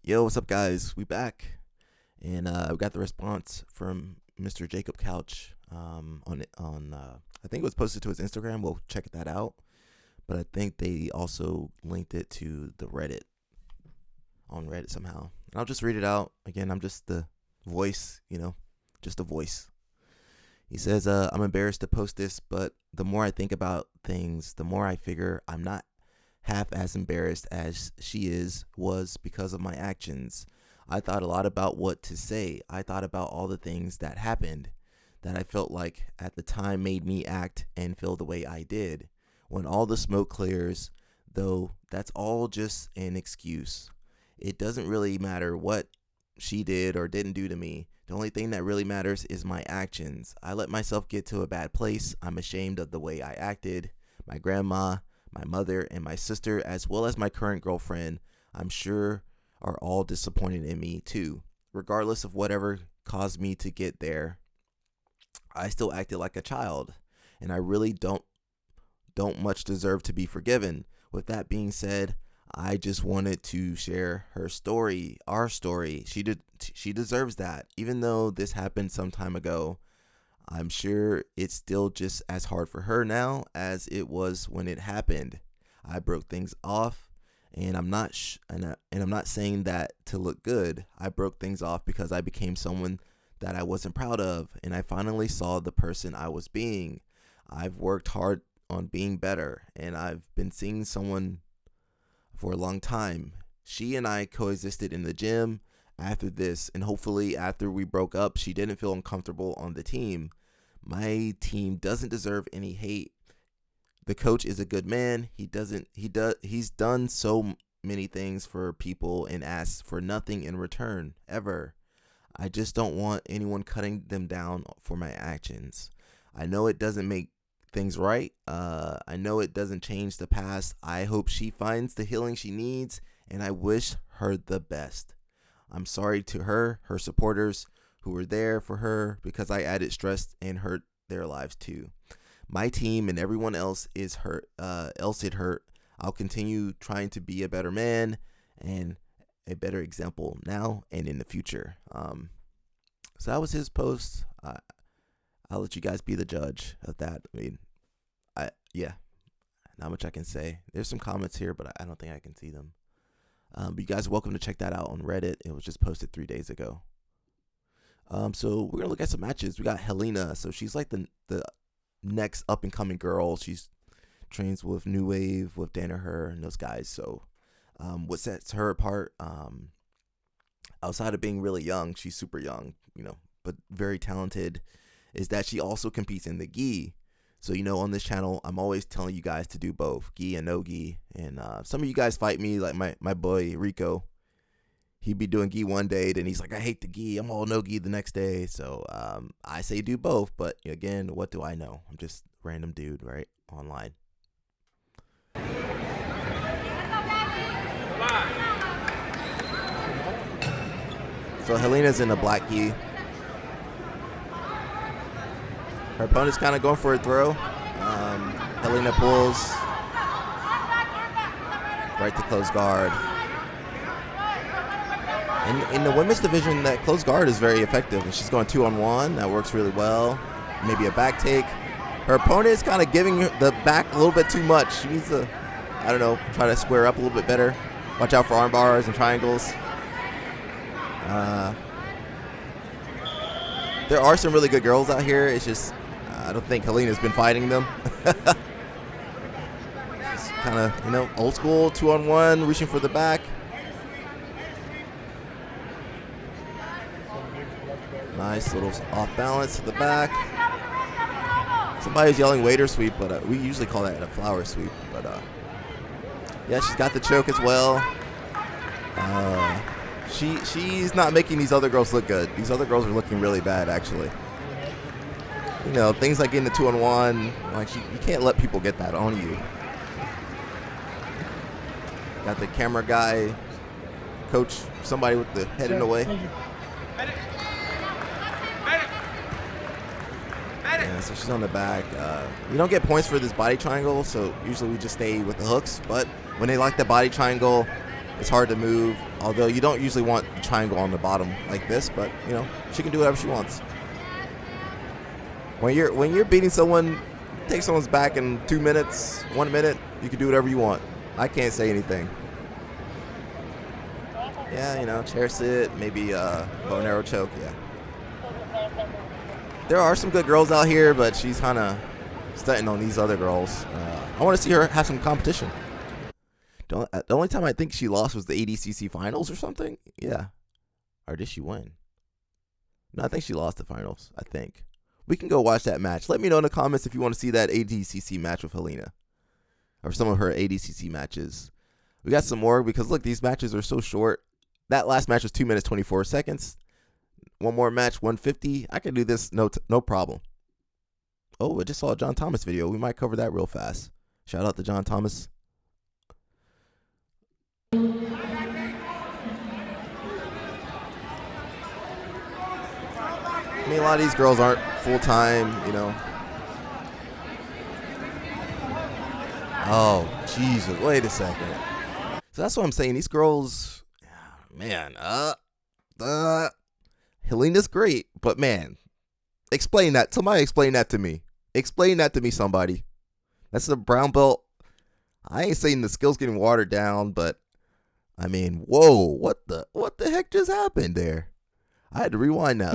Yo, what's up, guys? We back, and we got the response from Mr. Jacob Couch on I think it was posted to his Instagram. We'll check that out, but I think they also linked it to the Reddit on Reddit somehow. And I'll just read it out again. I'm just the voice, just a voice. He says, "I'm embarrassed to post this, but the more I think about things, the more I figure I'm not half as embarrassed as she was because of my actions. I thought a lot about what to say. I thought about all the things that happened that I felt like at the time made me act and feel the way I did. When all the smoke clears, though, that's all just an excuse. It doesn't really matter what she did or didn't do to me. The only thing that really matters is my actions. I let myself get to a bad place. I'm ashamed of the way I acted. My grandma, my mother, and my sister, as well as my current girlfriend, I'm sure are all disappointed in me too. Regardless of whatever caused me to get there, I still acted like a child, and I really don't much deserve to be forgiven. With that being said, I just wanted to share her story, our story. She deserves that. Even though this happened some time ago, I'm sure it's still just as hard for her now as it was when it happened. I broke things off, and I'm not I'm not saying that to look good. I broke things off because I became someone that I wasn't proud of, and I finally saw the person I was being. I've worked hard on being better, and I've been seeing someone for a long time. She and I coexisted in the gym after this, and hopefully after we broke up, she didn't feel uncomfortable on the team. My team doesn't deserve any hate. The coach is a good man. He's done so many things for people and asks for nothing in return ever. I just don't want anyone cutting them down for my actions. I know it doesn't make things right. I know it doesn't change the past. I hope she finds the healing she needs, and I wish her the best. I'm sorry to her supporters who were there for her because I added stress and hurt their lives too. My team and everyone else is hurt. Else it hurt. I'll continue trying to be a better man and a better example now and in the future." So that was his post. I'll let you guys be the judge of that. I mean, not much I can say. There's some comments here, but I don't think I can see them. But you guys are welcome to check that out on Reddit. It was just posted 3 days ago. So we're gonna look at some matches. We got Helena. So she's like the next up and coming girl. She's trains with New Wave, with Danaher and those guys. So what sets her apart, outside of being really young, she's super young, but very talented, is that she also competes in the gi. So, on this channel, I'm always telling you guys to do both, gi and no gi. And some of you guys fight me, like my boy Rico. He'd be doing gi one day, then he's like, I hate the gi. I'm all no gi the next day. So I say do both. But again, what do I know? I'm just a random dude, right? Online. So Helena's in a black gi. Her opponent's kind of going for a throw. Helena pulls right to close guard. In the women's division, that close guard is very effective. And she's going 2-on-1. That works really well. Maybe a back take. Her opponent is kind of giving the back a little bit too much. She needs to, try to square up a little bit better. Watch out for arm bars and triangles. There are some really good girls out here. It's just, I don't think Helena's been fighting them. Just kind of, old school, 2-on-1, reaching for the back. Nice little off balance to the back. Somebody's yelling waiter sweep, but we usually call that a flower sweep. But yeah, she's got the choke as well. She's not making these other girls look good. These other girls are looking really bad, actually. Things like getting the 2-on-1, like you can't let people get that on you. Got the camera guy, coach, somebody with the head in the way. Yeah, so she's on the back. You don't get points for this body triangle, so usually we just stay with the hooks. But when they like the body triangle, it's hard to move. Although you don't usually want the triangle on the bottom like this, but you know, she can do whatever she wants. When you're beating someone, take someone's back in 2 minutes, 1 minute, you can do whatever you want. I can't say anything. Yeah, you know, chair sit, maybe bow and arrow choke, yeah. There are some good girls out here, but she's kind of stunting on these other girls. I want to see her have some competition. The only time I think she lost was the ADCC finals or something. Yeah. Or did she win? No, I think she lost the finals, I think. We can go watch that match. Let me know in the comments if you want to see that ADCC match with Helena. Or some of her ADCC matches. We got some more because, look, these matches are so short. That last match was 2 minutes, 24 seconds. One more match, 150. I can do this no problem. Oh, I just saw a Jon Thomas video. We might cover that real fast. Shout out to Jon Thomas. I mean, a lot of these girls aren't full-time, you know. Oh, Jesus. Wait a second. So that's what I'm saying. These girls, man, Helena's great, but man, explain that. Somebody explain that to me. Explain that to me, somebody. That's the brown belt. I ain't saying the skill's getting watered down, but I mean, whoa, what the heck just happened there? I had to rewind that.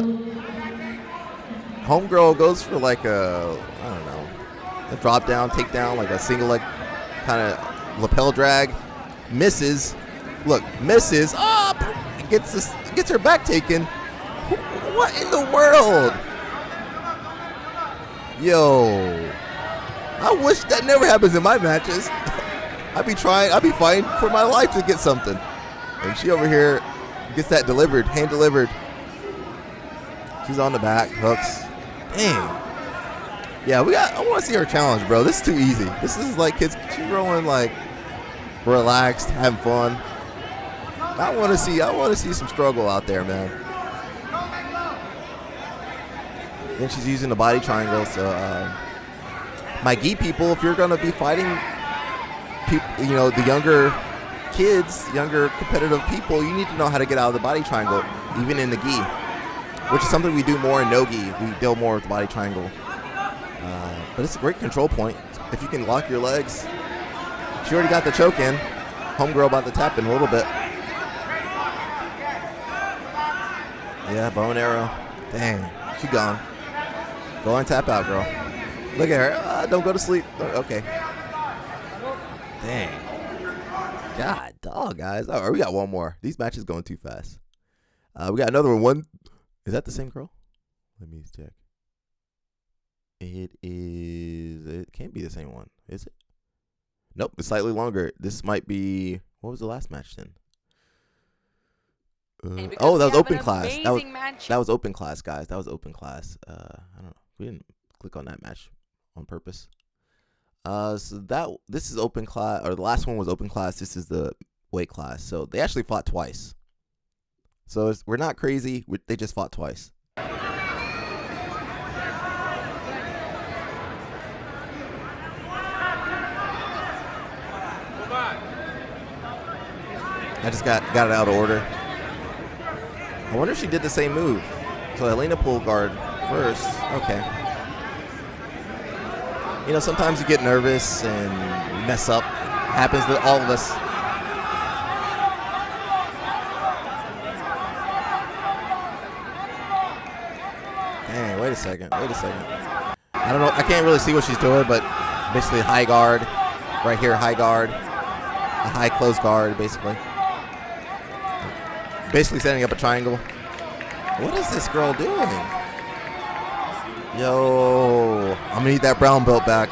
Homegirl goes for like a, I don't know, a drop down, takedown, like a single leg kind of lapel drag. Misses. Look, misses. Gets her back taken. What in the world? Yo, I wish that never happens in my matches. I'd be fighting for my life to get something. And she over here gets that delivered, hand delivered. She's on the back, hooks. Dang. Yeah, I want to see her challenge, bro. This is too easy. This is like kids, she's rolling like relaxed, having fun. I want to see some struggle out there, man. Then she's using the body triangle, so my gi people, if you're gonna be fighting people, you know, the younger kids, younger competitive people, you need to know how to get out of the body triangle, even in the gi, which is something we do more in no gi. We deal more with the body triangle, but it's a great control point if you can lock your legs. She already got the choke in. Homegirl about to tap in a little bit. Yeah, bow and arrow. Dang, she gone. Go on, tap out, girl. Look at her. Don't go to sleep. Okay. Dang. God, dog, guys. Oh, we got one more. These matches going too fast. We got another one. Is that the same girl? Let me check. It is. It can't be the same one, is it? Nope, it's slightly longer. This might be. What was the last match then? Oh, that was open class. That was open class, guys. That was open class. I don't know. We didn't click on that match on purpose. So this is open class, or the last one was open class. This is the weight class. So they actually fought twice. So we're not crazy. They just fought twice. I just got it out of order. I wonder if she did the same move. So Helena pulled guard first. Okay. You know, sometimes you get nervous and mess up. Happens to all of us. Dang, wait a second. I don't know. I can't really see what she's doing, but basically high guard. Right here, high guard. A high close guard, basically. Basically setting up a triangle. What is this girl doing? Yo, I'm gonna need that brown belt back.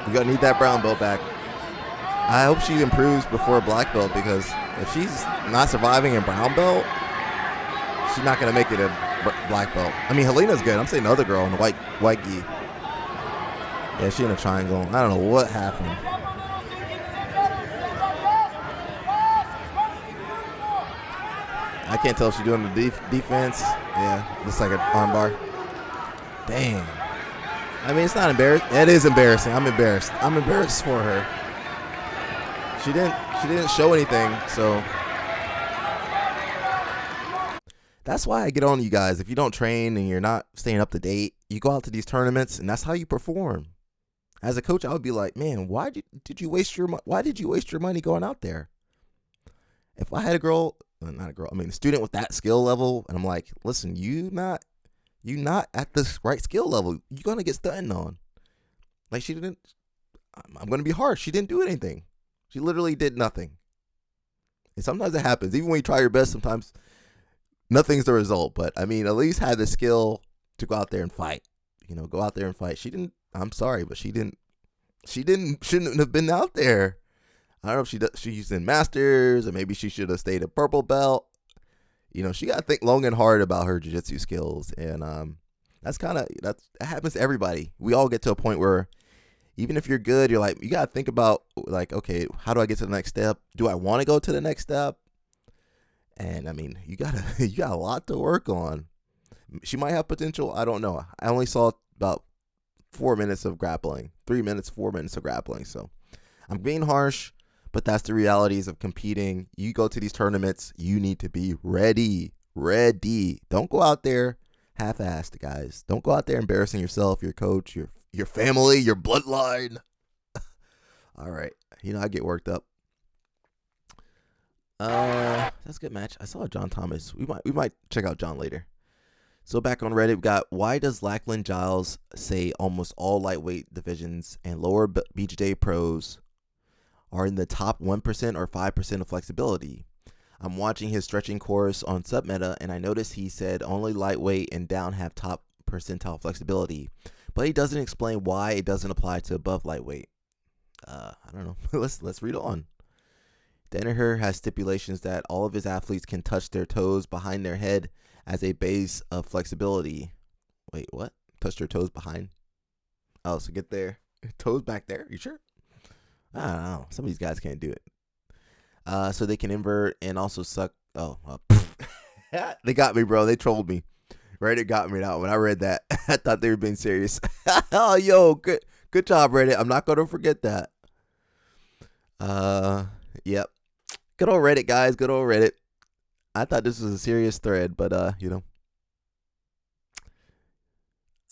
We're gonna need that brown belt back. I hope she improves before black belt, because if she's not surviving in brown belt, she's not gonna make it a black belt. I mean, Helena's good. I'm saying the other girl in the white gi. Yeah, she in a triangle. I don't know what happened. I can't tell if she's doing the defense. Yeah, looks like an armbar. Dang. I mean, it's not embarrassing. It is embarrassing. I'm embarrassed. I'm embarrassed for her. She didn't show anything, so That's why I get on you guys. If you don't train and you're not staying up to date, you go out to these tournaments and that's how you perform. As a coach, I would be like, man, did you waste your money going out there? If I had a student with that skill level, and I'm like, listen, you not at the right skill level, you're gonna get stunned on. Like she didn't. I'm gonna be harsh. She didn't do anything. She literally did nothing. And sometimes it happens. Even when you try your best, sometimes nothing's the result. But I mean, at least had the skill to go out there and fight. Go out there and fight. She didn't. I'm sorry, but she didn't. Shouldn't have been out there. I don't know if she's in Masters, or maybe she should have stayed at purple belt. She got to think long and hard about her jiu-jitsu skills, and that happens to everybody. We all get to a point where even if you're good, you're like, you got to think about like, okay, how do I get to the next step? Do I want to go to the next step? And I mean, you got a lot to work on. She might have potential. I don't know. I only saw about 4 minutes of grappling, 3 minutes, 4 minutes of grappling. So I'm being harsh, but that's the realities of competing. You go to these tournaments, you need to be ready. Don't go out there half-assed, guys. Don't go out there embarrassing yourself, your coach, your family, your bloodline. All right. I get worked up. That's a good match. I saw Jon Thomas. We might check out Jon later. So back on Reddit, we got, why does Lachlan Giles say almost all lightweight divisions and lower BJJ pros are in the top 1% or 5% of flexibility? I'm watching his stretching course on Submeta, and I noticed he said only lightweight and down have top percentile flexibility, but he doesn't explain why it doesn't apply to above lightweight. I don't know. Let's read on. Danaher has stipulations that all of his athletes can touch their toes behind their head as a base of flexibility. Wait, what? Touch their toes behind? Oh, so get their toes back there? You sure? I don't know. Some of these guys can't do it. So they can invert and also suck. They got me, bro. They trolled me. Reddit got me out when I read that. I thought they were being serious. Oh, yo, good job, Reddit. I'm not gonna forget that. Yep. Good old Reddit, guys. Good old Reddit. I thought this was a serious thread, but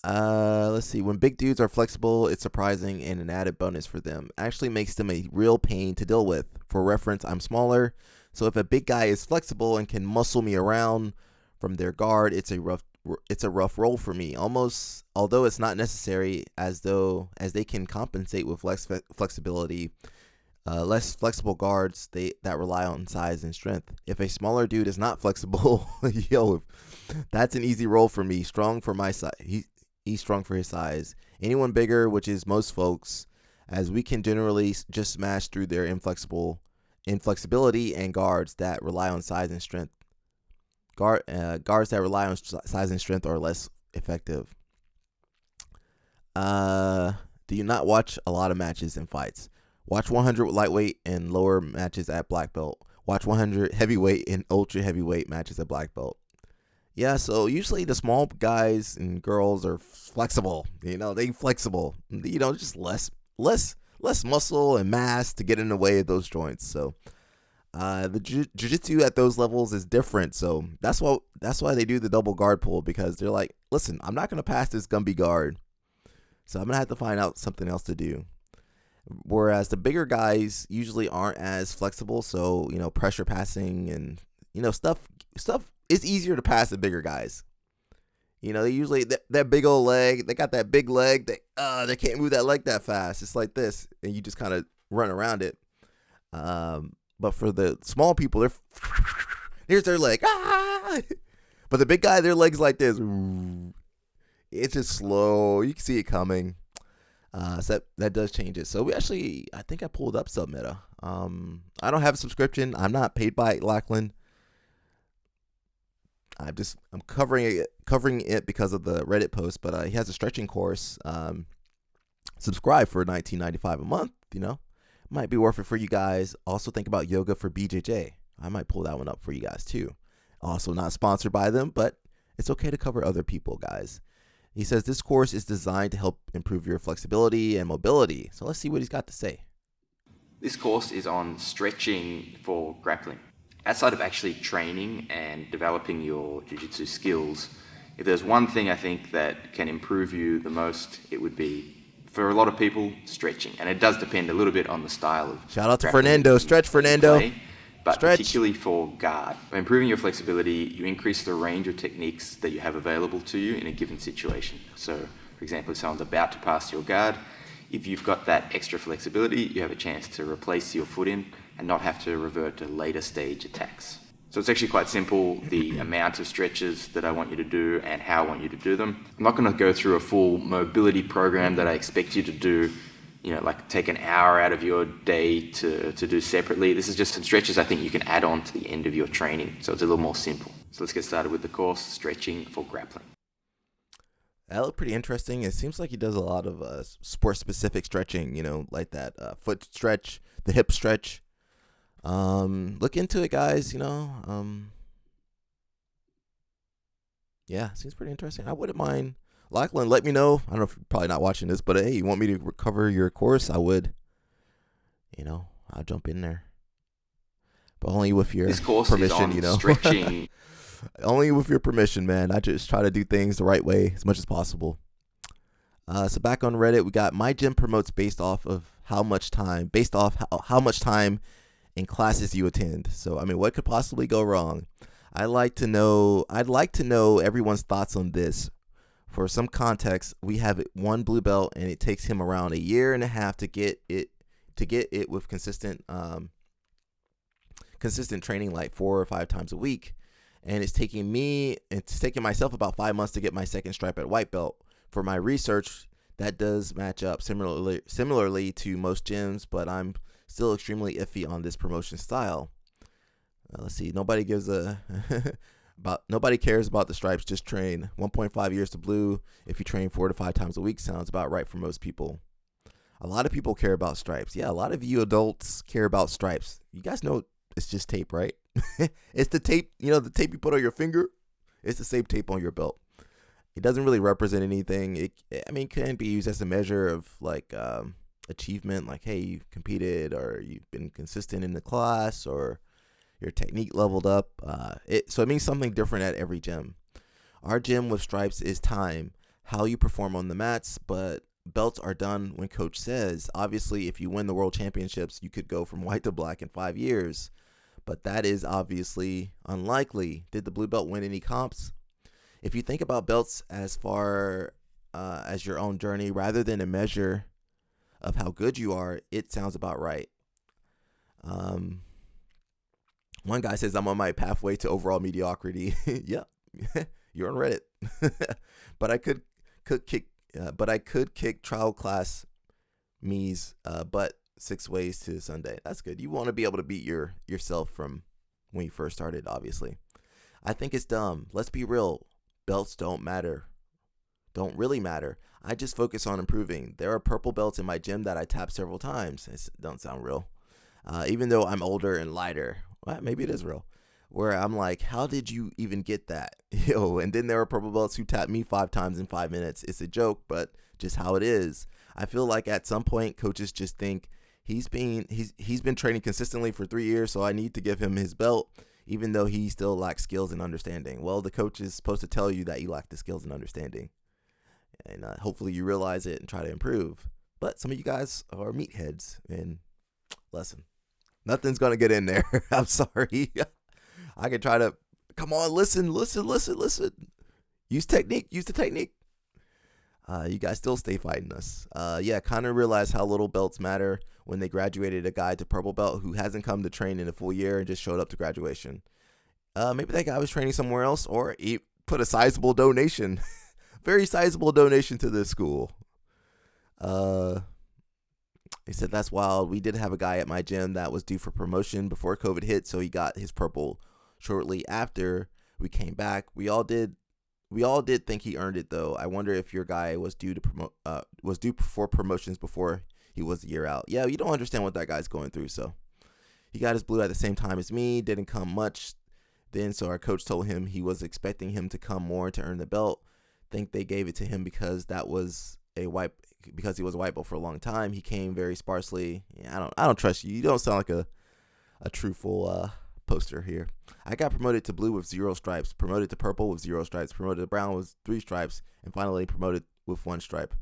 let's see. When big dudes are flexible, it's surprising and an added bonus for them. Actually makes them a real pain to deal with. For reference, I'm smaller, so if a big guy is flexible and can muscle me around from their guard, it's a rough role for me. Almost, although it's not necessary, as they can compensate with flexibility. Less flexible guards that rely on size and strength. If a smaller dude is not flexible, that's an easy role for me. Strong for my size. He's strong for his size. Anyone bigger, which is most folks, as we can generally just smash through their inflexibility, and guards that rely on size and strength. Guards that rely on size and strength are less effective. Do you not watch a lot of matches and fights? Watch 100 lightweight and lower matches at black belt. Watch 100 heavyweight and ultra heavyweight matches at black belt. Yeah, so usually the small guys and girls are flexible. They flexible. Just less muscle and mass to get in the way of those joints. So the jiu-jitsu at those levels is different. So that's why they do the double guard pull, because they're like, listen, I'm not gonna pass this Gumby guard, so I'm gonna have to find out something else to do. Whereas the bigger guys usually aren't as flexible, so pressure passing and stuff is easier to pass than bigger guys. They usually that big old leg, they got that big leg, they can't move that leg that fast. It's like this, and you just kind of run around it. But for the small people, here's their leg, but the big guy, their legs like this. It's just slow. You can see it coming. So that does change it. So I think I pulled up Submeta. I don't have a subscription. I'm not paid by Lachlan. I'm covering it because of the Reddit post, but he has a stretching course. Subscribe for $19.95 a month. Might be worth it for you guys. Also think about yoga for BJJ. I might pull that one up for you guys too. Also not sponsored by them, but it's okay to cover other people, guys. He says this course is designed to help improve your flexibility and mobility. So let's see what he's got to say. This course is on stretching for grappling. Outside of actually training and developing your jiu-jitsu skills, if there's one thing I think that can improve you the most, it would be, for a lot of people, stretching. And it does depend a little bit on the style of Shout out to grappling Fernando. Stretch, Fernando. play, but Stretch. particularly for guard. By improving your flexibility, you increase the range of techniques that you have available to you in a given situation. So, for example, if someone's about to pass your guard, if you've got that extra flexibility, you have a chance to replace your foot in and not have to revert to later stage attacks. So it's actually quite simple, the amount of stretches that I want you to do and how I want you to do them. I'm not going to go through a full mobility program that I expect you to do, like take an hour out of your day to do separately. This is just some stretches I think you can add on to the end of your training. So it's a little more simple. So let's get started with the course, stretching for grappling. That looked pretty interesting. It seems like he does a lot of sport-specific stretching, like that foot stretch, the hip stretch. Look into it, guys. Yeah, seems pretty interesting. I wouldn't mind. Lachlan, let me know. I don't know if you're probably not watching this, but hey, you want me to cover your course? I would. I'll jump in there, but only with your this course permission. Is on stretching. Only with your permission, man. I just try to do things the right way as much as possible. So back on Reddit, we got my gym promotes based off how much time in classes you attend. So what could possibly go wrong? I'd like to know everyone's thoughts on this. For some context, we have one blue belt, and it takes him around 1.5 years to get it with consistent training, like 4 or 5 times a week. And it's taking myself about 5 months to get my second stripe at white belt. For my research, that does match up similarly to most gyms, but I'm still extremely iffy on this promotion style. Let's see. Nobody cares about the stripes. Just train. 1.5 years to blue. If you train 4 to 5 times a week, sounds about right for most people. A lot of people care about stripes. Yeah, a lot of you adults care about stripes. You guys know it's just tape, right? It's the tape, the tape you put on your finger. It's the same tape on your belt. It doesn't really represent anything. It can be used as a measure of achievement, like, hey, you've competed, or you've been consistent in the class, or your technique leveled up. So it means something different at every gym. Our gym with stripes is time, how you perform on the mats, but belts are done when coach says. Obviously, if you win the world championships, you could go from white to black in 5 years. But that is obviously unlikely. Did the blue belt win any comps? If you think about belts as far as your own journey rather than a measure of how good you are, it sounds about right. One guy says, I'm on my pathway to overall mediocrity. Yeah, you're on Reddit. But I could kick trial class me's butt 6 ways to Sunday. That's good. You want to be able to beat yourself from when you first started, obviously. I think it's dumb. Let's be real. Belts don't really matter. I just focus on improving. There are purple belts in my gym that I tap several times. It don't sound real. Even though I'm older and lighter. Well, maybe it is real. Where I'm like, how did you even get that? And then there are purple belts who tap me 5 times in 5 minutes. It's a joke, but just how it is. I feel like at some point coaches just think he's been training consistently for 3 years, so I need to give him his belt, even though he still lacks skills and understanding. Well, the coach is supposed to tell you that you lack the skills and understanding. And hopefully you realize it and try to improve. But some of you guys are meatheads, and listen, nothing's going to get in there. I'm sorry. I can try to, come on, listen. Use the technique. You guys still stay fighting us. Kind of realized how little belts matter when they graduated a guy to purple belt who hasn't come to train in a full year and just showed up to graduation. Maybe that guy was training somewhere else, or he put a sizable donation, very sizable donation to this school. He said, that's wild. We did have a guy at my gym that was due for promotion before COVID hit, so he got his purple shortly after we came back. We all did think he earned it, though. I wonder if your guy was due for promotions before he was a year out. Yeah, you don't understand what that guy's going through. So he got his blue at the same time as me. Didn't come much then, so our coach told him he was expecting him to come more to earn the belt. Think they gave it to him because he was a white belt for a long time. He came very sparsely. Yeah, I don't trust you. You don't sound like a truthful poster here. I got promoted to blue with 0 stripes, promoted to purple with 0 stripes, promoted to brown with 3 stripes, and finally promoted with 1 stripe.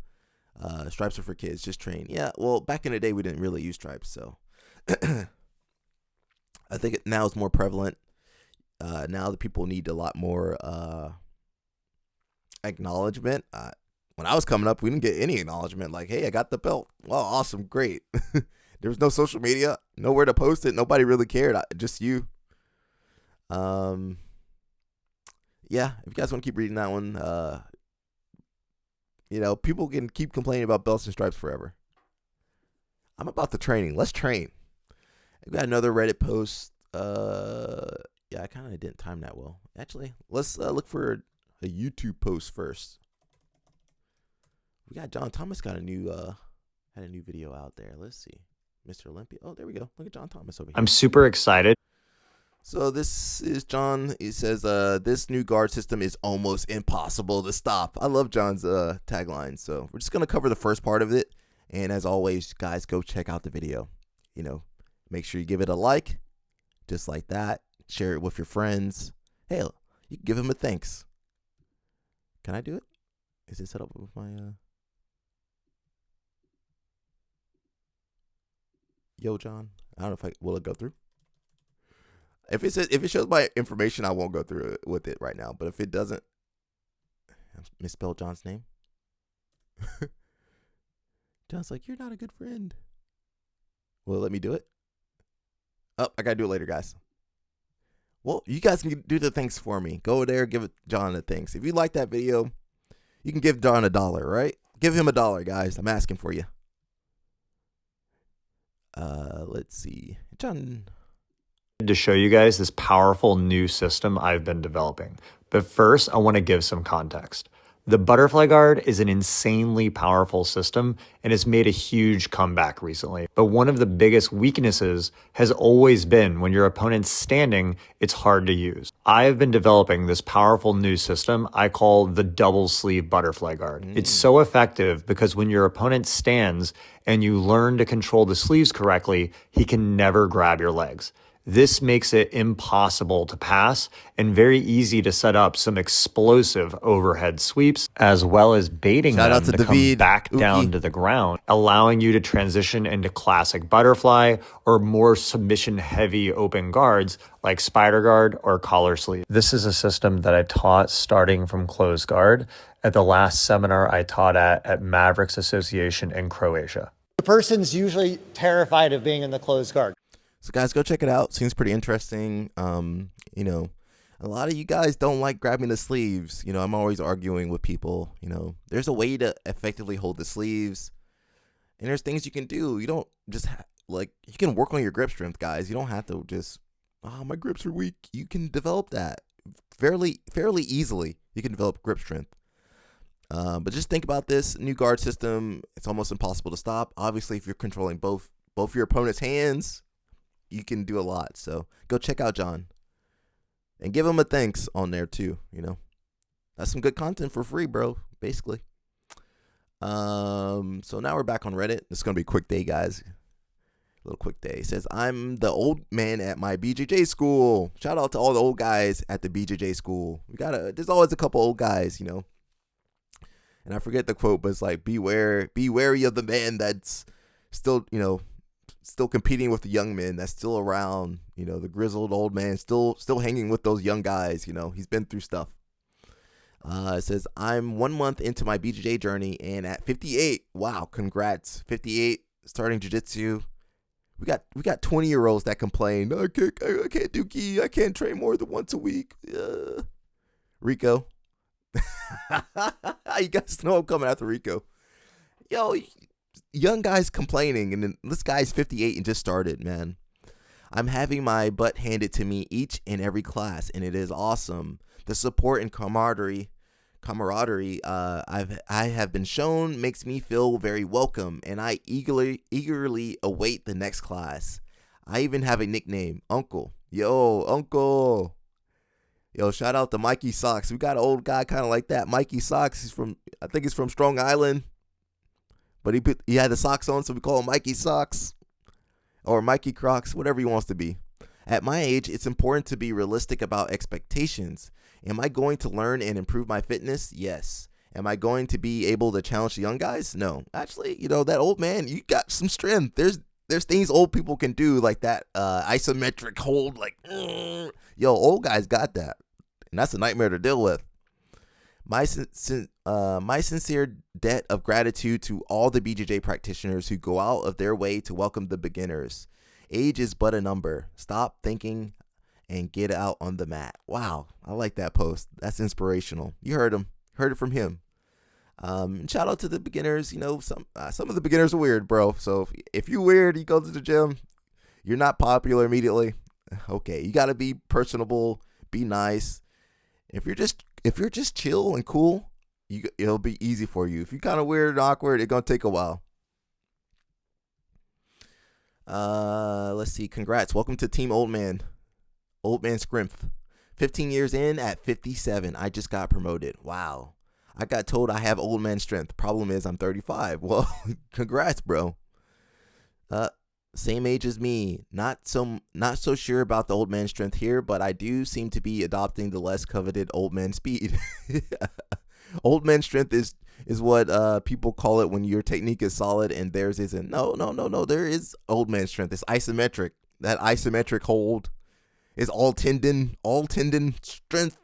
Stripes are for kids, just train. Yeah, well, back in the day, we didn't really use stripes, so I think now it's more prevalent. Now the people need a lot more acknowledgement. When I was coming up, we didn't get any acknowledgement. Like, hey, I got the belt. Well, awesome, great. There was no social media, nowhere to post it. Nobody really cared. Just you. Yeah, if you guys want to keep reading that one, people can keep complaining about belts and stripes forever. I'm about the training. Let's train. We got another Reddit post. Yeah, I kind of didn't time that well. Actually, let's look for a YouTube post first. We got Jon Thomas got a new video out there. Let's see. Mr. Olympia. Oh, there we go. Look at Jon Thomas over here. I'm super excited. So this is Jon. He says, this new guard system is almost impossible to stop. I love Jon's tagline. So we're just going to cover the first part of it. And as always, guys, go check out the video. Make sure you give it a like, just like that. Share it with your friends. Hey, you can give him a thanks. Can I do it? Is it set up with my... Yo, Jon. I don't know if will it go through? If it shows my information, I won't go through it with it right now. But if it doesn't, I misspelled Jon's name. Jon's like, you're not a good friend. Will it let me do it? Oh, I gotta do it later, guys. Well, you guys can do the thanks for me. Go there, give Jon the thanks. If you like that video, you can give Jon $1, right? Give him $1, guys. I'm asking for you. Let's see. Jon. To show you guys this powerful new system I've been developing. But first, I want to give some context. The butterfly guard is an insanely powerful system and has made a huge comeback recently. But one of the biggest weaknesses has always been when your opponent's standing, it's hard to use. I have been developing this powerful new system I call the double sleeve butterfly guard. It's so effective because when your opponent stands and you learn to control the sleeves correctly, he can never grab your legs. This makes it impossible to pass and very easy to set up some explosive overhead sweeps, as well as baiting them to come back down to the ground, allowing you to transition into classic butterfly or more submission-heavy open guards like spider guard or collar sleeve. This is a system that I taught starting from closed guard at the last seminar I taught at Mavericks Association in Croatia. The person's usually terrified of being in the closed guard. So guys, go check it out. Seems pretty interesting. A lot of you guys don't like grabbing the sleeves. I'm always arguing with people. There's a way to effectively hold the sleeves, and there's things you can do. You don't just you can work on your grip strength, guys. You don't have to just, my grips are weak. You can develop that fairly easily. You can develop grip strength. But just think about this new guard system. It's almost impossible to stop. Obviously, if you're controlling both your opponent's hands, you can do a lot. So go check out Jon and give him a thanks on there too. That's some good content for free, bro, basically. So now we're back on Reddit. It's going to be a quick day, guys. A little quick day. It says, I'm the old man at my BJJ school. Shout out to all the old guys at the BJJ school. There's always a couple old guys, And I forget the quote, but it's like, be wary of the man that's still, still competing with the young men that's still around, the grizzled old man still hanging with those young guys. He's been through stuff. It says, I'm 1 month into my BJJ journey and at 58, wow, congrats, 58, starting jiu-jitsu. We got 20-year-olds that complain, I can't do gi, I can't train more than once a week. Rico. You guys know I'm coming after Rico. Yo, young guys complaining, and then this guy's 58 and just started, man. I'm having my butt handed to me each and every class, and it is awesome. The support and camaraderie I have been shown makes me feel very welcome, and I eagerly await the next class. I even have a nickname, Uncle. Yo, Uncle. Yo, shout out to Mikey Socks. We got an old guy kind of like that. Mikey Socks. I think he's from Strong Island. But he had the socks on, so we call him Mikey Socks. Or Mikey Crocs, whatever he wants to be. At my age, it's important to be realistic about expectations. Am I going to learn and improve my fitness? Yes. Am I going to be able to challenge the young guys? No. Actually, that old man, you got some strength. There's things old people can do, like that isometric hold, like, old guys got that. And that's a nightmare to deal with. My sincere debt of gratitude to all the BJJ practitioners who go out of their way to welcome the beginners. Age is but a number. Stop thinking and get out on the mat. Wow, I like that post. That's inspirational. You heard him. Heard it from him. Shout out to the beginners. Some of the beginners are weird, bro. So if you're weird, you go to the gym, you're not popular immediately. Okay, you got to be personable, be nice. If you're just chill and cool, it'll be easy for you. If you're kind of weird and awkward, it's gonna take a while. Let's see. Congrats. Welcome to Team Old Man. Old Man Scrimph. 15 years in at 57, I just got promoted. Wow. I got told I have old man strength. Problem is I'm 35. Well, congrats, bro. Same age as me. Not so sure about the old man strength here, but I do seem to be adopting the less coveted old man speed. Old man strength is what people call it when your technique is solid and theirs isn't. No. There is old man strength. It's isometric. That isometric hold is all tendon strength.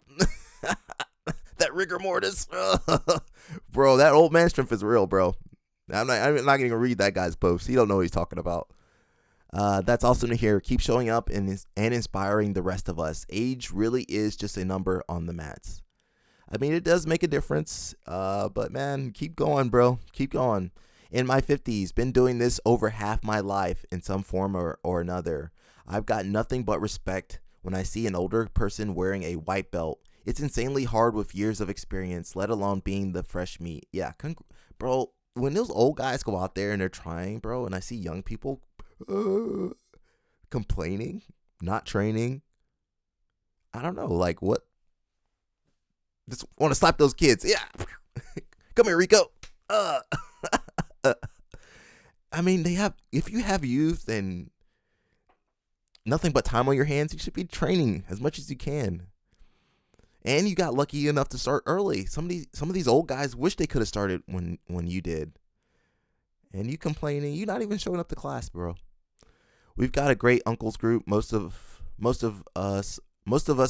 That rigor mortis. Bro, that old man strength is real, bro. I'm not going to read that guy's post. He don't know what he's talking about. That's awesome to hear. Keep showing up and inspiring the rest of us. Age really is just a number on the mats. I mean, it does make a difference. But man, keep going, bro. Keep going. In my 50s, been doing this over half my life in some form or another. I've got nothing but respect when I see an older person wearing a white belt. It's insanely hard with years of experience, let alone being the fresh meat. Yeah, bro, when those old guys go out there and they're trying, bro, and I see young people complaining, not training, I don't know, like what? Just want to slap those kids. Yeah. Come here, Rico. I mean, if you have youth and nothing but time on your hands, you should be training as much as you can. And you got lucky enough to start early. Some of these old guys wish they could have started when you did. And you complaining, you're not even showing up to class, bro. We've got a great uncles group. Most of us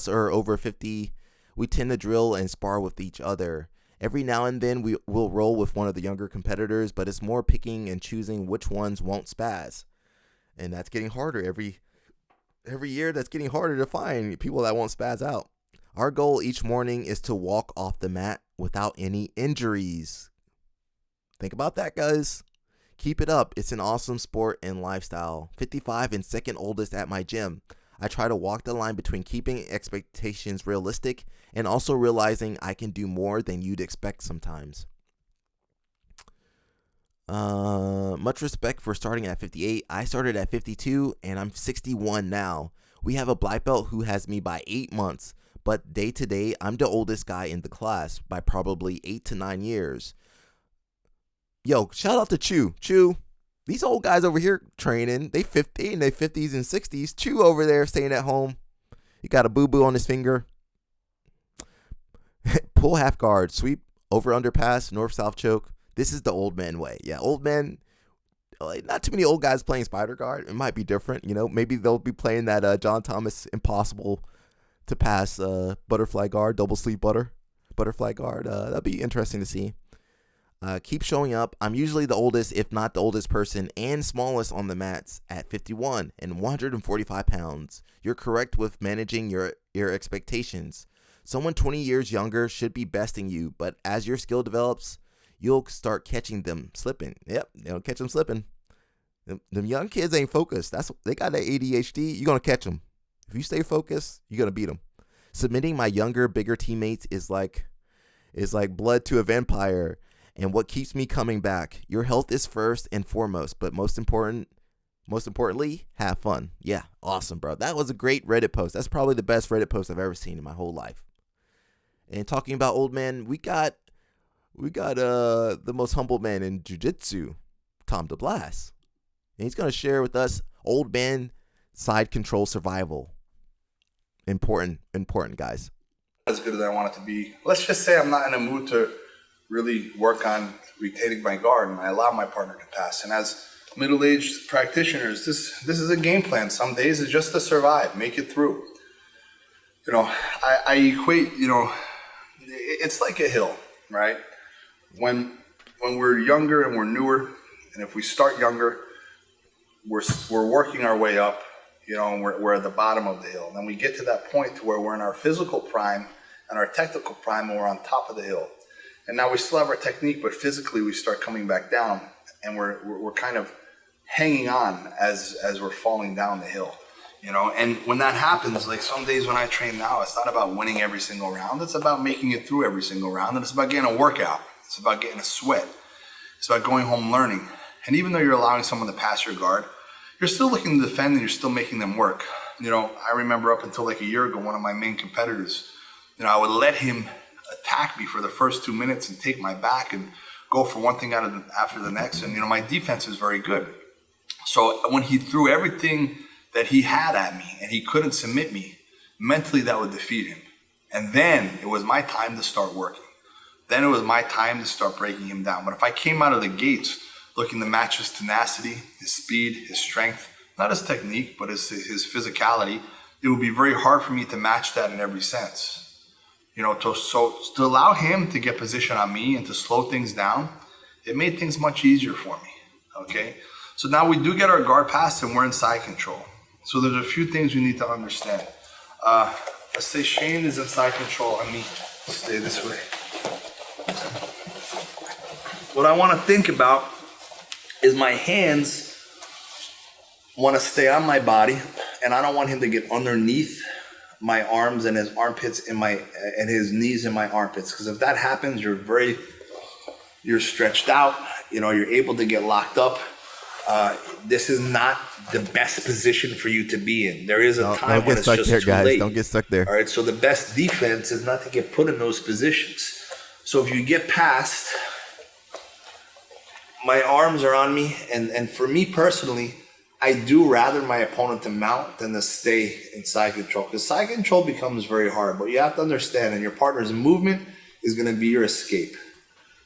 are over 50. We tend to drill and spar with each other. Every now and then we'll roll with one of the younger competitors, but it's more picking and choosing which ones won't spaz. And that's getting harder every year. That's getting harder to find people that won't spaz out. Our goal each morning is to walk off the mat without any injuries. Think about that, guys. Keep it up. It's an awesome sport and lifestyle. 55 and second oldest at my gym. I try to walk the line between keeping expectations realistic and also realizing I can do more than you'd expect sometimes. Much respect for starting at 58. I started at 52 and I'm 61 now. We have a black belt who has me by 8 months. But day to day, I'm the oldest guy in the class by probably 8 to 9 years. Yo, shout out to Chew. Chew, these old guys over here training, they 50 in their 50s and 60s. Chew over there staying at home. He got a boo-boo on his finger. Pull half guard, sweep, over underpass, north-south choke. This is the old man way. Yeah, old men, not too many old guys playing spider guard. It might be different, Maybe they'll be playing that Jon Thomas impossible to pass butterfly guard, double sleeve butterfly guard. That'd be interesting to see. Keep showing up. I'm usually the oldest, if not the oldest person and smallest on the mats at 51 and 145 pounds. You're correct with managing your expectations. Someone 20 years younger should be besting you, but as your skill develops, you'll start catching them slipping. Yep, they'll catch them slipping. Them young kids ain't focused. They got that ADHD. You're going to catch them. If you stay focused, you're going to beat them. Submitting my younger, bigger teammates is like blood to a vampire and what keeps me coming back. Your health is first and foremost, but most importantly, have fun. Yeah, awesome, bro. That was a great Reddit post. That's probably the best Reddit post I've ever seen in my whole life. And talking about old man, we got the most humble man in jiu-jitsu, Tom DeBlass. And he's going to share with us old man side control survival. Important, guys. As good as I want it to be. Let's just say I'm not in a mood to really work on retaining my guard, and I allow my partner to pass. And as middle-aged practitioners, this is a game plan. Some days it's just to survive, make it through. You know, I equate, you know, it's like a hill, right? When we're younger and we're newer, and if we start younger, we're working our way up, you know, and we're at the bottom of the hill. And then we get to that point to where we're in our physical prime and our technical prime, and we're on top of the hill. And now we still have our technique, but physically we start coming back down, and we're kind of hanging on as we're falling down the hill, you know. And when that happens, like some days when I train now, it's not about winning every single round. It's about making it through every single round, and it's about getting a workout. It's about getting a sweat. It's about going home learning. And even though you're allowing someone to pass your guard, you're still looking to defend, and you're still making them work. You know, I remember up until like a year ago, one of my main competitors, you know, I would let him attack me for the first 2 minutes and take my back and go for one thing after the next. And, you know, my defense is very good. So when he threw everything that he had at me and he couldn't submit me, mentally that would defeat him. And then it was my time to start working. Then it was my time to start breaking him down. But if I came out of the gates looking to match his tenacity, his speed, his strength, not his technique, but his physicality, it would be very hard for me to match that in every sense. You know, to allow him to get position on me and to slow things down, it made things much easier for me, okay? So now we do get our guard passed and we're in side control. So there's a few things we need to understand. Let's say Shane is in side control on me. Stay this way. What I want to think about is my hands want to stay on my body, and I don't want him to get underneath my arms and his armpits and his knees in my armpits. Because if that happens, you're stretched out, you know, you're able to get locked up. This is not the best position for you to be in. There is a time when it's just too late. Don't get stuck there. All right, so the best defense is not to get put in those positions. So if you get past, my arms are on me, and for me personally, I do rather my opponent to mount than to stay in side control, because side control becomes very hard. But you have to understand, and your partner's movement is going to be your escape.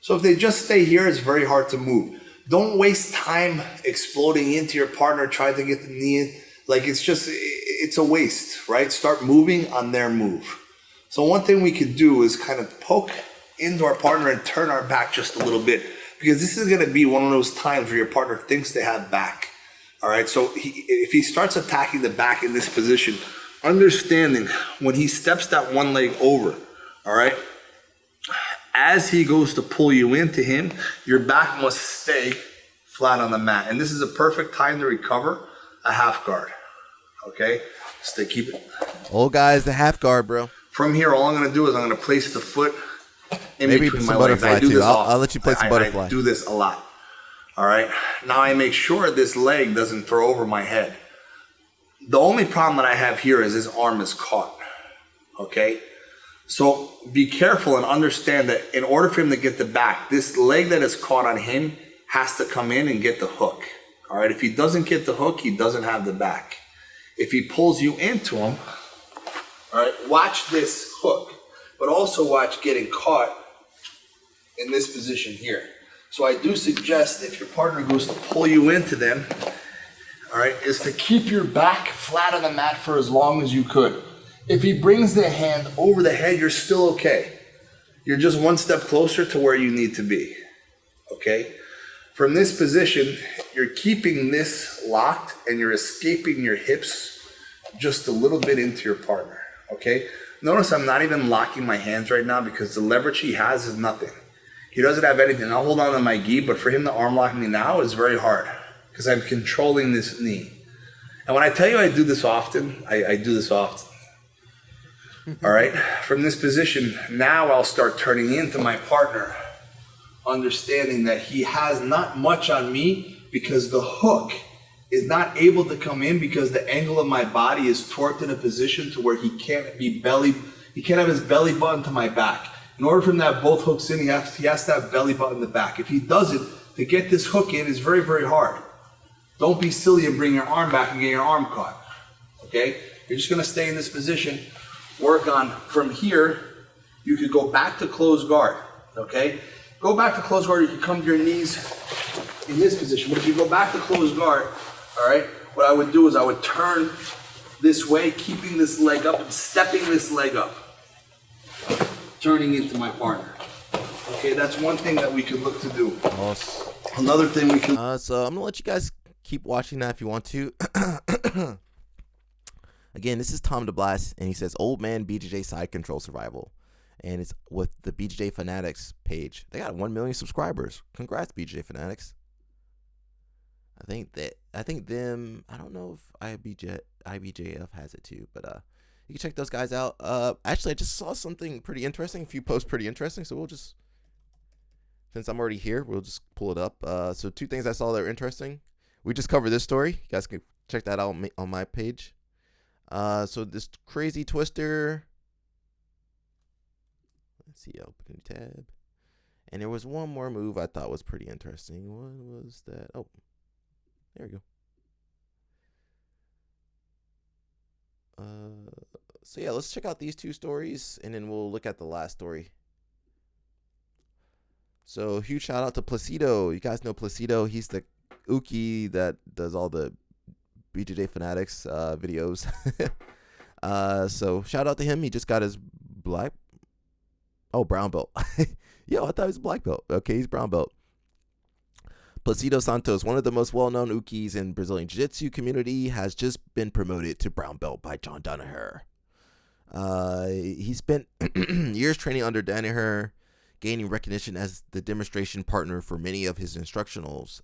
So if they just stay here, it's very hard to move. Don't waste time exploding into your partner, trying to get the knee in. Like, it's a waste, right? Start moving on their move. So one thing we could do is kind of poke into our partner and turn our back just a little bit, because this is going to be one of those times where your partner thinks they have back. All right, so if he starts attacking the back in this position, understanding when he steps that one leg over, all right, as he goes to pull you into him, your back must stay flat on the mat. And this is a perfect time to recover a half guard, okay? Keep it. Old guy's the half guard, bro. From here, all I'm going to do is I'm going to place the foot in Maybe between some my legs. butterfly I do too. this I'll let you play some butterfly. I do this a lot. All right. Now I make sure this leg doesn't throw over my head. The only problem that I have here is his arm is caught. Okay. So be careful and understand that in order for him to get the back, this leg that is caught on him has to come in and get the hook. All right. If he doesn't get the hook, he doesn't have the back. If he pulls you into him, all right, watch this hook, but also watch getting caught in this position here. So I do suggest, if your partner goes to pull you into them, all right, is to keep your back flat on the mat for as long as you could. If he brings the hand over the head, you're still okay. You're just one step closer to where you need to be, okay? From this position, you're keeping this locked and you're escaping your hips just a little bit into your partner, okay? Notice I'm not even locking my hands right now because the leverage he has is nothing. He doesn't have anything. I'll hold on to my gi, but for him to arm lock me now is very hard because I'm controlling this knee. And when I tell you I do this often, I do this often. All right? From this position, now I'll start turning into my partner, understanding that he has not much on me because the hook is not able to come in because the angle of my body is torqued in a position to where he can't have his belly button to my back. In order for him to have both hooks in, he has to have belly button in the back. If he doesn't, to get this hook in is very, very hard. Don't be silly and bring your arm back and get your arm caught. okay? You're just gonna stay in this position, work on, from here, you could go back to closed guard, okay? Go back to closed guard, you can come to your knees in this position. But if you go back to closed guard, all right, what I would do is I would turn this way, keeping this leg up and stepping this leg up, turning into my partner. Okay, that's one thing that we could look to do. Awesome. Another thing we can... So I'm gonna let you guys keep watching that if you want to. Again, this is Tom DeBlass, and he says, Old Man BJJ Side Control Survival. And it's with the BJJ Fanatics page. They got 1 million subscribers. Congrats, BJJ Fanatics. I think them, I don't know if IBJF has it too, but you can check those guys out. Actually, I just saw something pretty interesting, a few posts pretty interesting, so we'll just, since I'm already here, we'll just pull it up. So 2 things I saw that were interesting. We just covered this story. You guys can check that out on my page. So this crazy twister. Let's see, open tab. And there was one more move I thought was pretty interesting. What was that? Oh, there we go. So yeah, let's check out these 2 stories, and then we'll look at the last story. So huge shout out to Placido. You guys know Placido. He's the Uki that does all the BJJ Fanatics videos. So shout out to him. He just got his brown belt. Yo, I thought he was black belt. Okay, he's brown belt. Placido Santos, one of the most well-known Ukis in Brazilian Jiu-Jitsu community, has just been promoted to brown belt by Jon Danaher. He spent years training under Danaher, gaining recognition as the demonstration partner for many of his instructionals.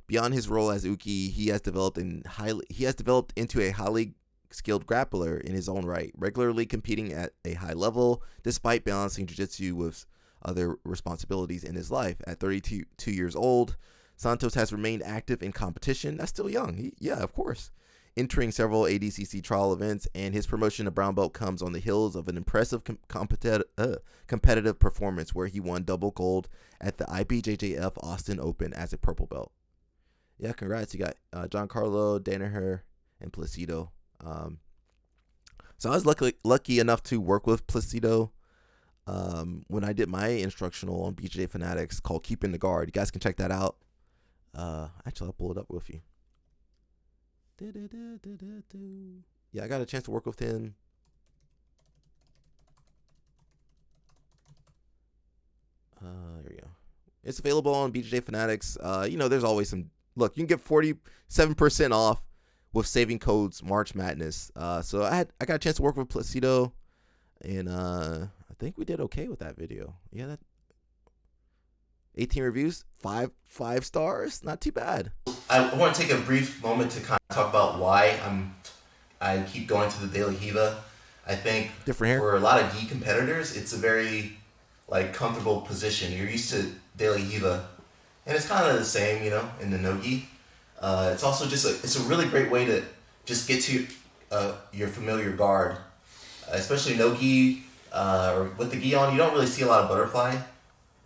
Beyond his role as Uki, he has developed into a highly skilled grappler in his own right, regularly competing at a high level despite balancing jiu-jitsu with other responsibilities in his life. At 32 years old, Santos has remained active in competition. That's still young. Yeah, of course. Entering several ADCC trial events, and his promotion to brown belt comes on the heels of an impressive competitive performance where he won double gold at the IBJJF Austin Open as a purple belt. Yeah, congrats. You got Giancarlo, Danaher, and Placido. So I was lucky enough to work with Placido when I did my instructional on BJJ Fanatics called Keeping the Guard. You guys can check that out. Actually, I'll pull it up with you. Yeah, I got a chance to work with him. There we go. It's available on BJJ Fanatics. There's always some... Look, you can get 47% off with saving codes March Madness. So I got a chance to work with Placido, and I think we did okay with that video. Yeah, that 18 reviews, five stars, not too bad. I want to take a brief moment to kind of talk about why I keep going to the Daily Hiva. I think for a lot of gi competitors, it's a very comfortable position. You're used to Daily Hiva, and it's kind of the same, in the no-gi. It's also it's a really great way to just get to your familiar guard, especially no-gi or with the gi on. You don't really see a lot of butterfly.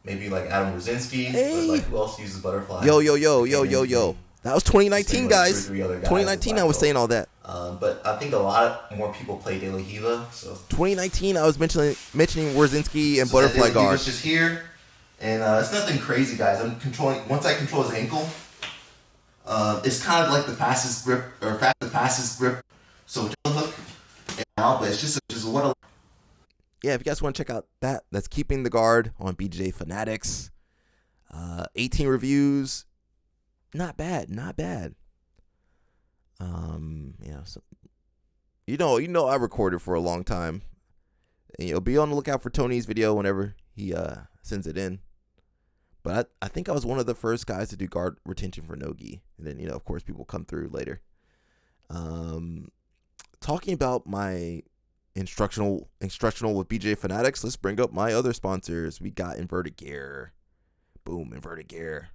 Maybe like Adam Rosinski, but who else uses butterfly? Yo. That was 2019, guys. 2019, I was saying all that. But I think a lot more people play Daily Hiva. So 2019, I was mentioning Rosinski and butterfly guard. It's just here, and it's nothing crazy, guys. Once I control his ankle, it's kind of like the fastest grip. So just hook and out, but it's just what a... Yeah, if you guys want to check out that's Keeping the Guard on BJJ Fanatics. 18 reviews. Not bad. So, I recorded for a long time. And, be on the lookout for Tony's video whenever he sends it in. But I think I was one of the first guys to do guard retention for no-gi. And then, of course, people come through later. Talking about my instructional with BJJ Fanatics, let's bring up my other sponsors. We got Inverted Gear. Boom, Inverted Gear.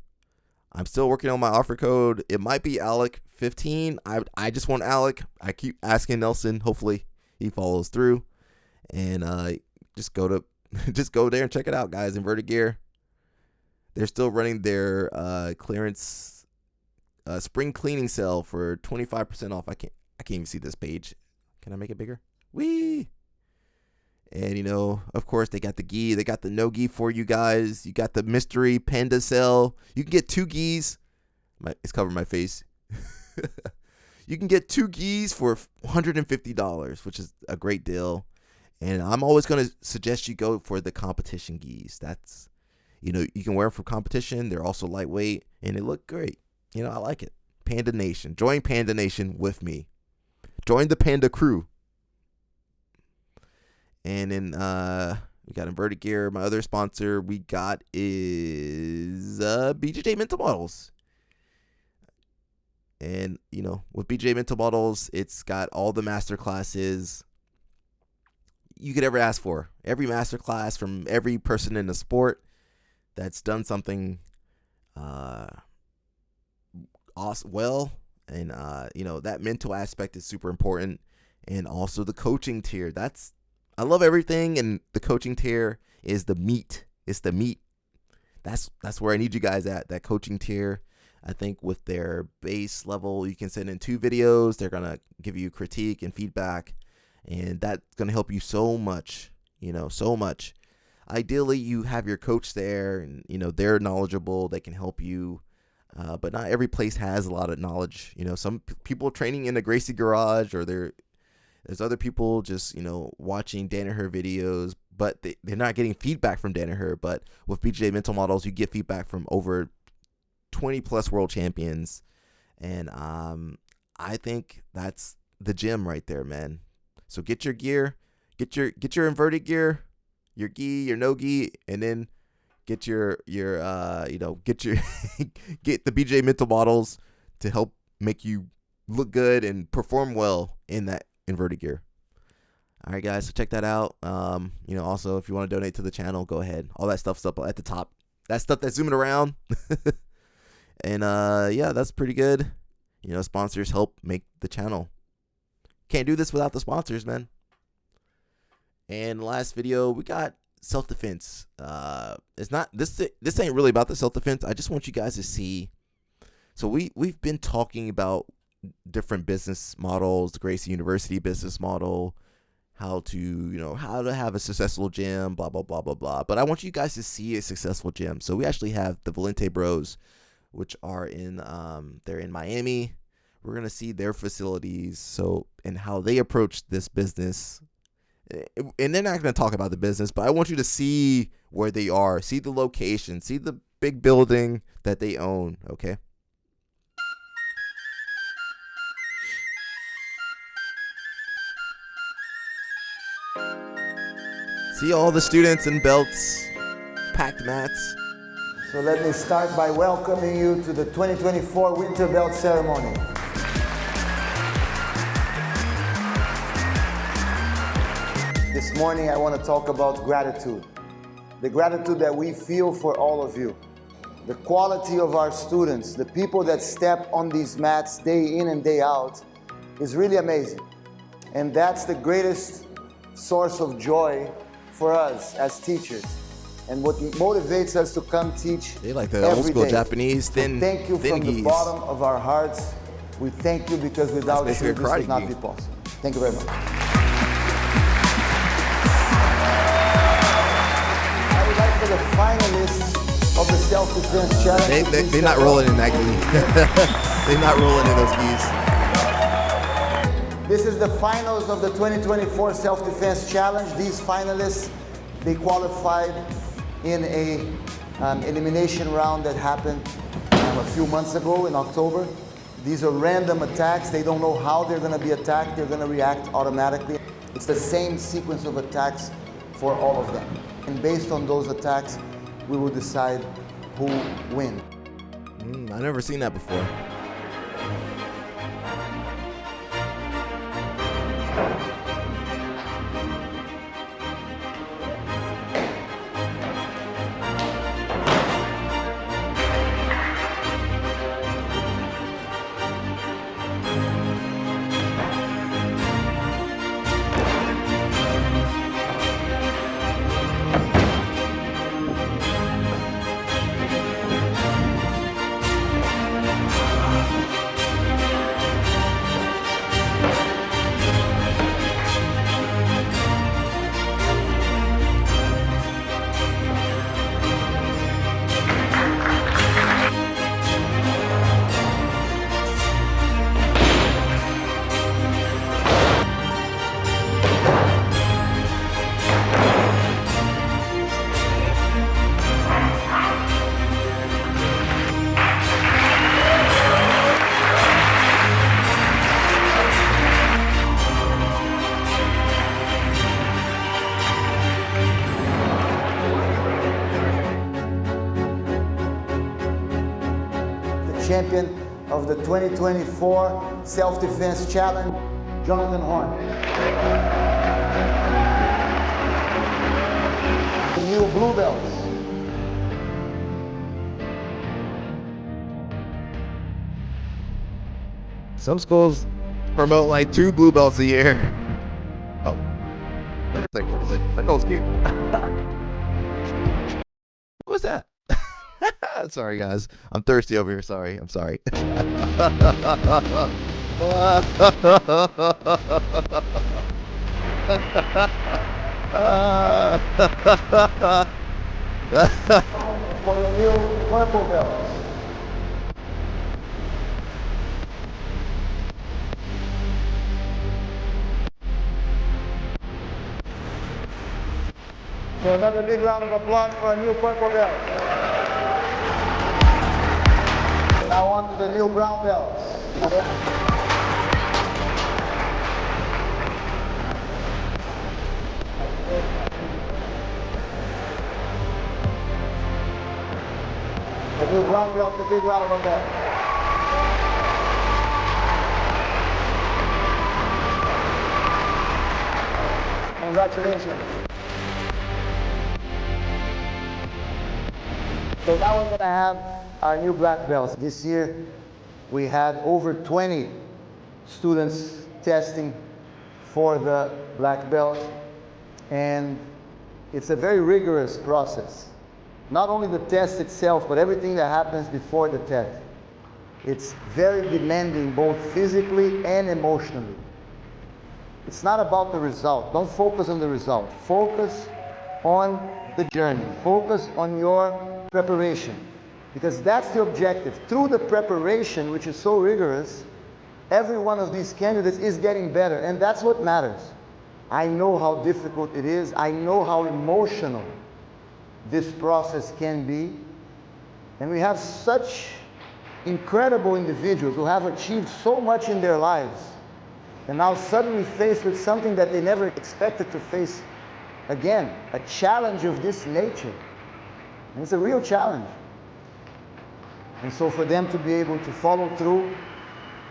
I'm still working on my offer code. It might be Alec15. I just want Alec. I keep asking Nelson. Hopefully he follows through. And just go there and check it out, guys. Inverted Gear. They're still running their clearance spring cleaning sale for 25% off. I can't even see this page. Can I make it bigger? Whee! And, you know, of course, they got the gi. They got the no gi for you guys. You got the mystery panda cell. You can get 2 gis. It's covering my face. You can get 2 gis for $150, which is a great deal. And I'm always going to suggest you go for the competition gis. That's, you know, you can wear them for competition. They're also lightweight, and they look great. You know, I like it. Panda Nation. Join Panda Nation with me. Join the Panda crew. And then we got Inverted Gear. My other sponsor we got is BJJ Mental Models. And, you know, with BJJ Mental Models, it's got all the master classes you could ever ask for. Every master class from every person in the sport that's done something awesome, well. And, you know, that mental aspect is super important. And also the coaching tier. I love everything, and the coaching tier is the meat. It's the meat. That's where I need you guys at, that coaching tier. I think with their base level, you can send in 2 videos. They're going to give you critique and feedback, and that's going to help you so much, you know, so much. Ideally, you have your coach there, and, you know, they're knowledgeable. They can help you, but not every place has a lot of knowledge. You know, some people training in a Gracie garage, or there's other people just, you know, watching Danaher videos, but they're not getting feedback from Danaher. But with BJJ Mental Models, you get feedback from over 20 plus world champions. And I think that's the gym right there, man. So get your gear, get your inverted gear, your gi, your no gi, and then get your you know, get your get the BJJ Mental Models to help make you look good and perform well in that inverted gear. All right, guys, so check that out. You know, also, if you want to donate to the channel, go ahead. All that stuff's up at the top. That stuff that's zooming around. And yeah, that's pretty good. You know, sponsors help make the channel. Can't do this without the sponsors, man. And last video, we got self-defense. It's not this ain't really about the self-defense. I just want you guys to see. So we've been talking about different business models, the Gracie University business model, how to have a successful gym, blah, blah, blah, blah, blah. But I want you guys to see a successful gym. So we actually have the Valente Bros, which are they're in Miami. We're going to see their facilities, and how they approach this business. And they're not going to talk about the business, but I want you to see where they are, see the location, see the big building that they own, okay? See all the students in belts, packed mats. So let me start by welcoming you to the 2024 Winter Belt Ceremony. This morning I want to talk about gratitude. The gratitude that we feel for all of you. The quality of our students, the people that step on these mats day in and day out is really amazing. And that's the greatest source of joy for us as teachers, and what motivates us to come teach. They like the old school day. Japanese thin. So thank you from the bottom of our hearts. We thank you because without you, this would not be possible. Thank you very much. I would like for the finalists of the self-defense challenge. They're not rolling in that gi. They're not rolling in those gis. This is the finals of the 2024 Self-Defense Challenge. These finalists, they qualified in a elimination round that happened a few months ago in October. These are random attacks. They don't know how they're going to be attacked. They're going to react automatically. It's the same sequence of attacks for all of them. And based on those attacks, we will decide who wins. I've never seen that before. champion of the 2024 Self-Defense Challenge, Jonathan Horn. The new blue belts. Some schools promote like 2 blue belts a year. Oh, that goes cute. What was that? Sorry, guys. I'm thirsty over here. Sorry. I'm sorry. For the new purple belts. So another big round of applause for a new purple belt. Now on to the new brown belts. The new brown belt, the big round of applause. Congratulations. So now we're going to have our new black belts. This year we had over 20 students testing for the black belt, and it's a very rigorous process. Not only the test itself, but everything that happens before the test. It's very demanding both physically and emotionally. It's not about the result. Don't focus on the result. Focus on the journey. Focus on your preparation, because that's the objective. Through the preparation, which is so rigorous, every one of these candidates is getting better, and that's what matters. I know how difficult it is. I know how emotional this process can be, and we have such incredible individuals who have achieved so much in their lives, and now suddenly faced with something that they never expected to face again, a challenge of this nature. And it's a real challenge. And so for them to be able to follow through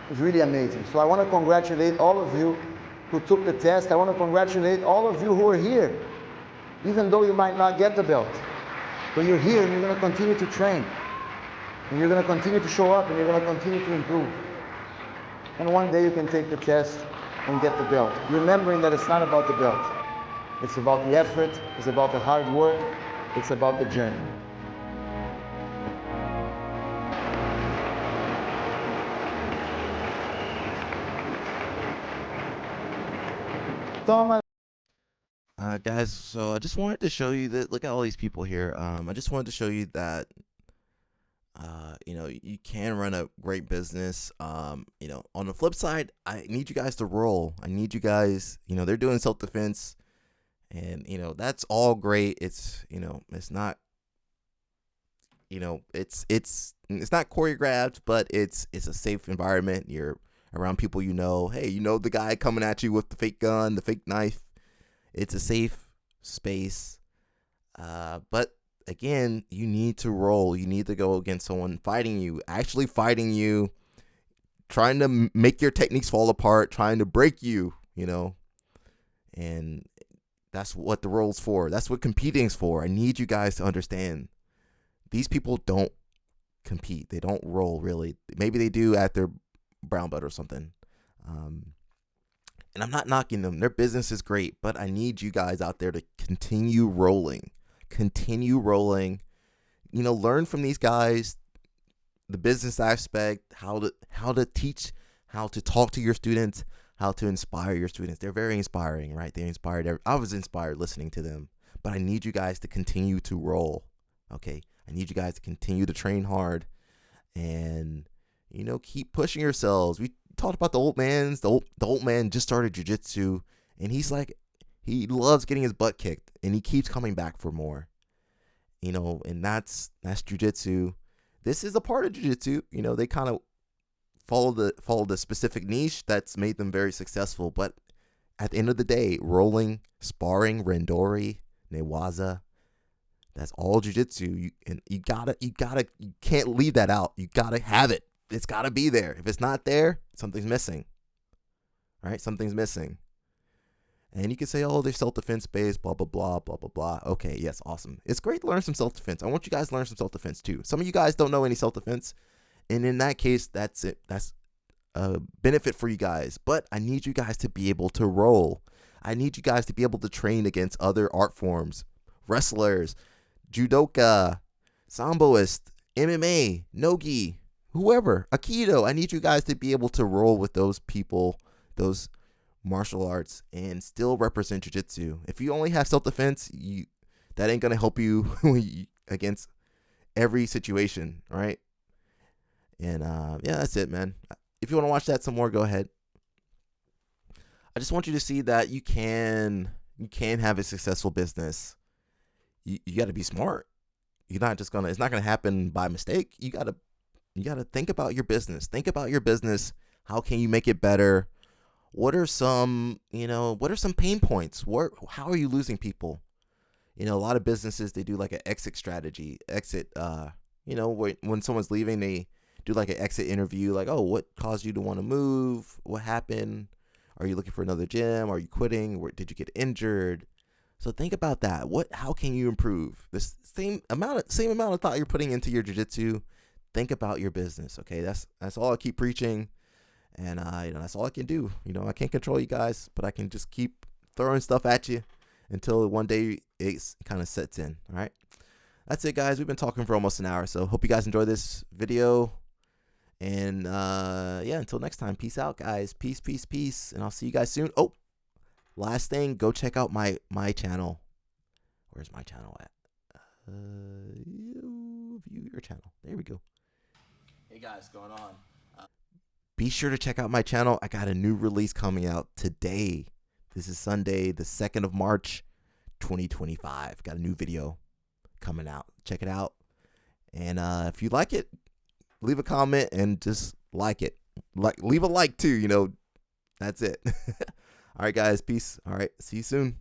is really amazing. So I want to congratulate all of you who took the test. I want to congratulate all of you who are here, even though you might not get the belt. But you're here and you're going to continue to train. And you're going to continue to show up and you're going to continue to improve. And one day you can take the test and get the belt, remembering that it's not about the belt. It's about the effort, it's about the hard work, it's about the journey. Thomas. Guys, so I just wanted to show you that, look at all these people here. I just wanted to show you that, you can run a great business. On the flip side, I need you guys to roll. I need you guys, they're doing self-defense, and, that's all great. It's, it's not, it's not choreographed, but it's a safe environment. You're around people, hey, the guy coming at you with the fake gun, the fake knife. It's a safe space. But again, you need to roll. You need to go against someone fighting you, actually fighting you, trying to make your techniques fall apart, trying to break you, and that's what the role's for. That's what competing's for. I need you guys to understand. These people don't compete. They don't roll, really. Maybe they do at their brown belt or something. And I'm not knocking them. Their business is great, but I need you guys out there to continue rolling. Continue rolling. Learn from these guys the business aspect, how to teach, how to talk to your students, how to inspire your students. They're very inspiring, right? They inspired. I was inspired listening to them, but I need you guys to continue to roll. Okay, I need you guys to continue to train hard, and keep pushing yourselves. We talked about the old man's. The old man just started jiu-jitsu, and he's like, he loves getting his butt kicked, and he keeps coming back for more. And that's jiu-jitsu. This is a part of jiu-jitsu. They kind of follow the specific niche that's made them very successful. But at the end of the day, rolling, sparring, randori, newaza, that's all jiu-jitsu. You can't leave that out. You gotta have it. it's got to be there. If it's not there, something's missing. All right, something's missing. And you can say, oh, they're self-defense based, blah, blah, blah, blah, blah, blah. Okay, yes, awesome. It's great to learn some self-defense. I want you guys to learn some self-defense too. Some of you guys don't know any self-defense. And in that case, that's it. That's a benefit for you guys. But I need you guys to be able to roll. I need you guys to be able to train against other art forms, wrestlers, judoka, samboist, MMA, nogi, whoever, aikido. I need you guys to be able to roll with those people, those martial arts, and still represent jiu-jitsu. If you only have self-defense, that ain't gonna help you against every situation, all right? And yeah, that's it, man. If you want to watch that some more, go ahead. I just want you to see that you can have a successful business. You got to be smart. You're not just gonna. It's not gonna happen by mistake. You gotta think about your business. Think about your business. How can you make it better? What are some pain points? How are you losing people? A lot of businesses, they do like an exit strategy. When someone's leaving, they do like an exit interview. Like, oh, what caused you to want to move? What happened? Are you looking for another gym? Are you quitting? Did you get injured? So think about that. How can you improve? This same amount of thought you're putting into your jiu-jitsu, think about your business. Okay, that's all I keep preaching. And that's all I can do. I can't control you guys, but I can just keep throwing stuff at you until one day it kind of sets in. All right, that's it, guys. We've been talking for almost an hour, so hope you guys enjoy this video. And until next time, peace out, guys. Peace, peace, peace, and I'll see you guys soon. Oh, last thing, go check out my channel. Where's my channel at? View your channel. There we go. Hey guys, going on? Be sure to check out my channel. I got a new release coming out today. This is Sunday, the 2nd of March, 2025. Got a new video coming out. Check it out. And if you like it, leave a comment and just like it. Leave a like too, That's it. All right, guys. Peace. All right. See you soon.